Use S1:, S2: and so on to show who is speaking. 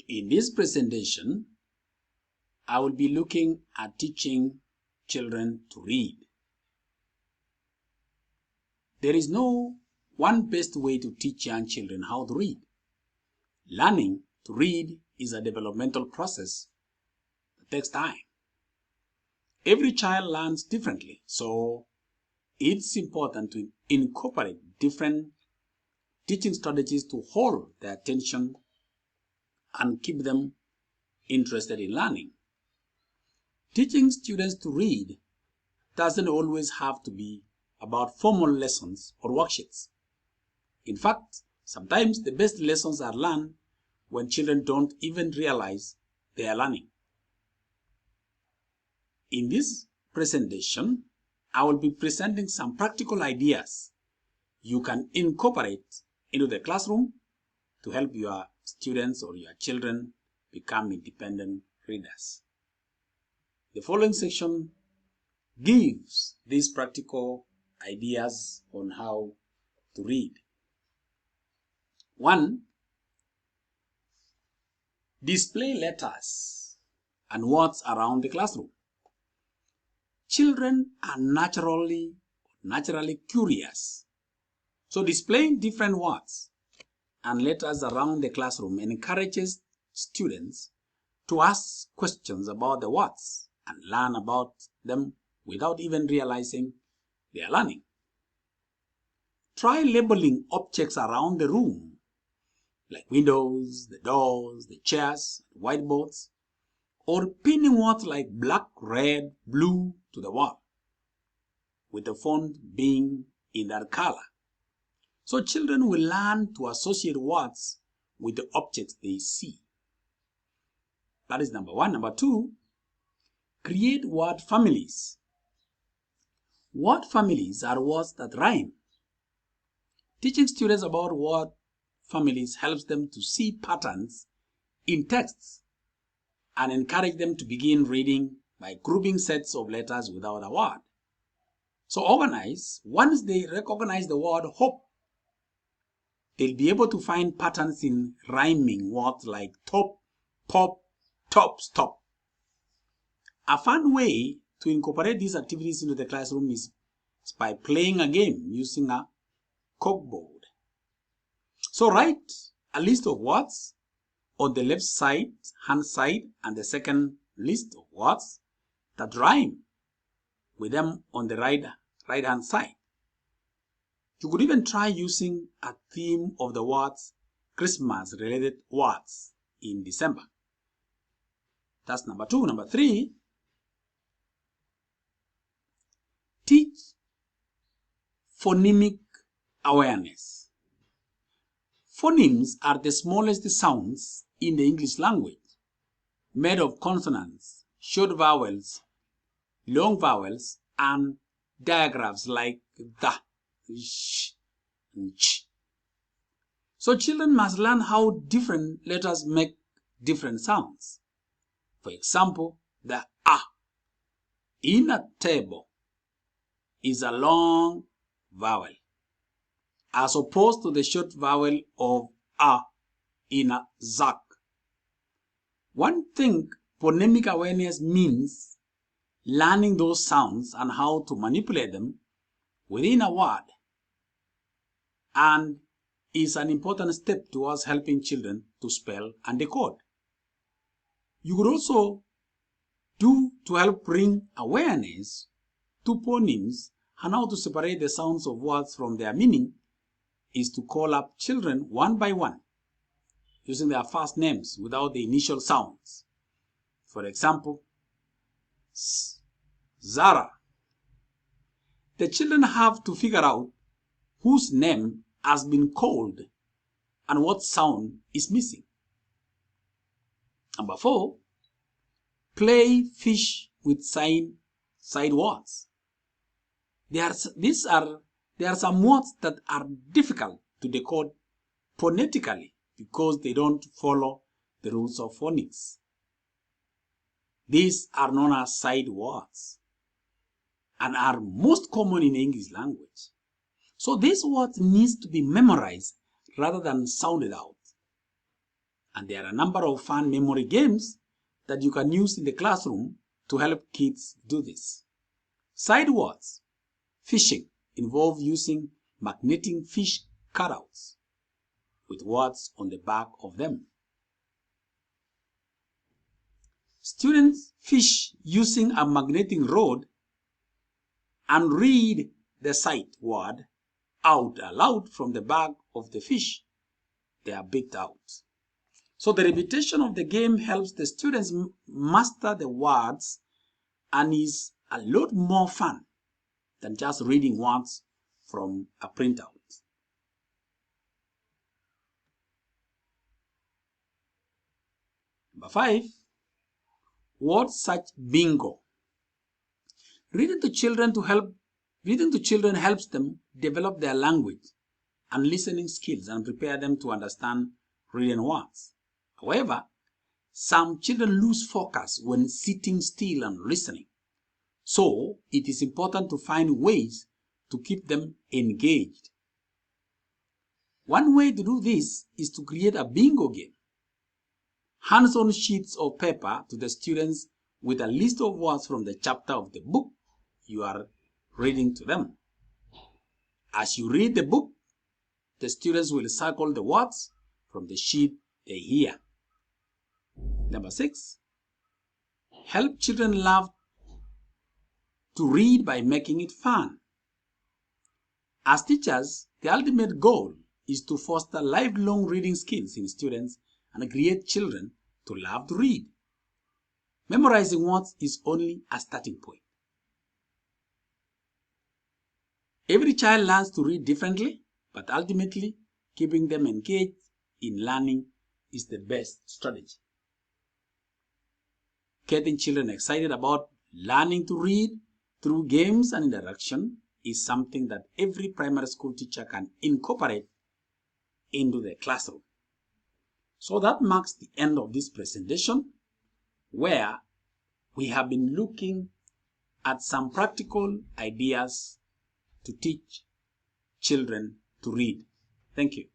S1: In this presentation, I will be looking at teaching children to read. There is no one best way to teach young children how to read. Learning to read is a developmental process that takes time. Every child learns differently, so it's important to incorporate different teaching strategies to hold their attention and keep them interested in learning. Teaching students to read doesn't always have to be about formal lessons or worksheets. In fact, sometimes the best lessons are learned when children don't even realize they are learning. In this presentation, I will be presenting some practical ideas you can incorporate into the classroom to help your students or your children become independent readers. The following section gives these practical ideas on how to read. 1. Display letters and words around the classroom. Children are naturally curious. So displaying different words and letters around the classroom encourages students to ask questions about the words and learn about them without even realizing they are learning. Try labeling objects around the room, like windows, the doors, the chairs, whiteboards, or pinning words like black, red, blue to the wall, with the font being in that color. So children will learn to associate words with the objects they see. That is number 1. Number 2, create word families. Word families are words that rhyme. Teaching students about word families helps them to see patterns in texts and encourage them to begin reading by grouping sets of letters without a word. So once they recognize the word hope, they'll be able to find patterns in rhyming words like top, pop, top, stop. A fun way to incorporate these activities into the classroom is by playing a game using a corkboard. So write a list of words on the left side, hand side, and the second list of words that rhyme with them on the right hand side. You could even try using a theme of the words Christmas-related words in December. That's number 2. Number 3, teach phonemic awareness. Phonemes are the smallest sounds in the English language, made of consonants, short vowels, long vowels, and diagrams like the, sh, and ch. So children must learn how different letters make different sounds. For example, the a in a table is a long vowel, as opposed to the short vowel of a in a zack. One thing phonemic awareness means learning those sounds and how to manipulate them within a word, and is an important step towards helping children to spell and decode. You could also do to help bring awareness to phonemes and how to separate the sounds of words from their meaning is to call up children one by one using their first names without the initial sounds. For example, Zara. The children have to figure out whose name has been called and what sound is missing. Number 4, play fish with side words. There are some words that are difficult to decode phonetically because they don't follow the rules of phonics. These are known as side words and are most common in the English language. So these words need to be memorized rather than sounded out. And there are a number of fun memory games that you can use in the classroom to help kids do this. Side words. Fishing involve using magnetic fish cutouts with words on the back of them. Students fish using a magnetic rod and read the sight word out aloud from the back of the fish they are picked out. So the repetition of the game helps the students master the words and is a lot more fun than just reading words from a printout. Number 5, word search bingo. Reading to children helps them develop their language and listening skills and prepare them to understand written words. However, some children lose focus when sitting still and listening. So, it is important to find ways to keep them engaged. One way to do this is to create a bingo game. Hands-on sheets of paper to the students with a list of words from the chapter of the book you are reading to them. As you read the book, the students will circle the words from the sheet they hear. Number 6, help children love to read by making it fun. As teachers, the ultimate goal is to foster lifelong reading skills in students and create children to love to read. Memorizing words is only a starting point. Every child learns to read differently, but ultimately, keeping them engaged in learning is the best strategy. Getting children excited about learning to read through games and interaction is something that every primary school teacher can incorporate into the classroom. So that marks the end of this presentation, where we have been looking at some practical ideas to teach children to read. Thank you.